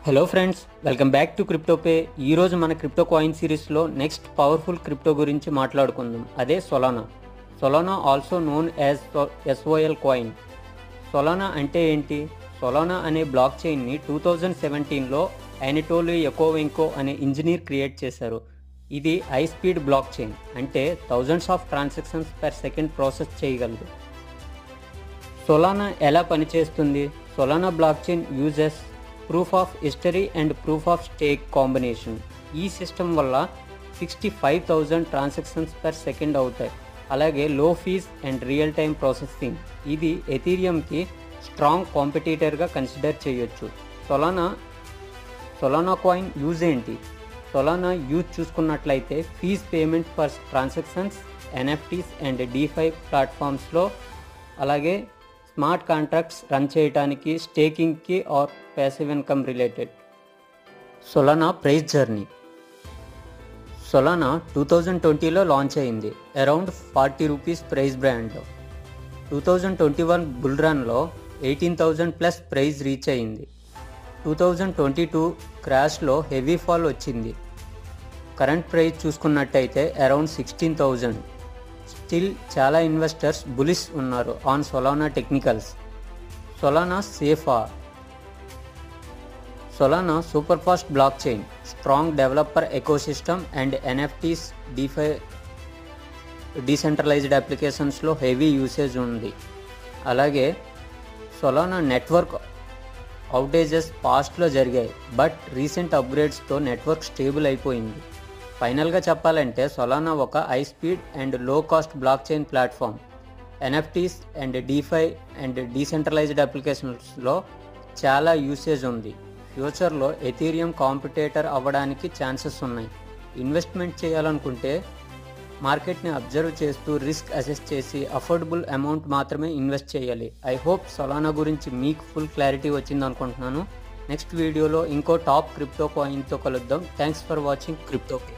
Hello friends, welcome back to క్రిప్టోపే. ఈరోజు మన క్రిప్టో కాయిన్ సిరీస్లో నెక్స్ట్ పవర్ఫుల్ క్రిప్టో గురించి మాట్లాడుకుందాం. అదే Solana. Solana also known as S O L coin. Solana అంటే ఏంటి? సొలానా అనే బ్లాక్ చైన్ని 2017లో యానిటోలి యాకోవెంకో అనే ఇంజనీర్ క్రియేట్ చేశారు. ఇది హై స్పీడ్ బ్లాక్ చైన్, అంటే thousands of transactions per second process చేయగలదు. సొలానా ఎలా పనిచేస్తుంది? Solana blockchain uses proof of history and proof of stake combination. ఈ సిస్టమ్ వల్ల 65,000 ట్రాన్సాక్షన్స్ పర్ సెకండ్ అవుతాయి. అలాగే low fees and real time processing. ఇది ఎథీరియంకి స్ట్రాంగ్ కాంపిటీటర్గా కన్సిడర్ చేయొచ్చు. సొలానా కాయిన్ యూజ్ ఏంటి? సొలానా యూజ్ చూసుకున్నట్లయితే fees payment for transactions, NFTs and DeFi ప్లాట్ఫామ్స్లో, అలాగే స్మార్ట్ కాంట్రాక్ట్స్ రన్ చేయడానికి, స్టేకింగ్కి or passive income related. Solana price journey. Solana 2020లో లాంచ్ అయింది. Around 40 rupees price brand. 2021 bull రన్లో 18,000 ప్లస్ ప్రైస్ రీచ్ అయింది. 2022 క్రాష్లో హెవీ ఫాల్ వచ్చింది. కరెంట్ ప్రైస్ చూసుకున్నట్టయితే అరౌండ్ 16,000. స్టిల్ చాలా ఇన్వెస్టర్స్ బులిష్ ఉన్నారు ఆన్ సొలానా టెక్నికల్స్. సొలానా సేఫా? Solana super fast blockchain, strong developer ecosystem and NFTs, DeFi, decentralized అప్లికేషన్స్లో heavy usage ఉంది. అలాగే సొలానా నెట్వర్క్ అవుటేజెస్ పాస్ట్లో జరిగాయి, బట్ రీసెంట్ అప్గ్రేడ్స్తో నెట్వర్క్ స్టేబుల్ అయిపోయింది. ఫైనల్గా చెప్పాలంటే సొలానా ఒక high speed and low cost blockchain platform. NFTs and DeFi and decentralized అప్లికేషన్స్లో చాలా యూసేజ్ ఉంది. ఫ్యూచర్లో ఎథీరియం కాంపిటేటర్ అవ్వడానికి ఛాన్సెస్ ఉన్నాయి. ఇన్వెస్ట్మెంట్ చేయాలనుకుంటే మార్కెట్ని అబ్జర్వ్ చేస్తూ రిస్క్ అసెస్ చేసి అఫోర్డబుల్ అమౌంట్ మాత్రమే ఇన్వెస్ట్ చేయాలి. ఐ హోప్ సొలానా గురించి మీకు ఫుల్ క్లారిటీ వచ్చింది అనుకుంటున్నాను. నెక్స్ట్ వీడియోలో ఇంకో టాప్ క్రిప్టో కాయిన్తో కలుద్దాం. Thanks for watching క్రిప్టోపే.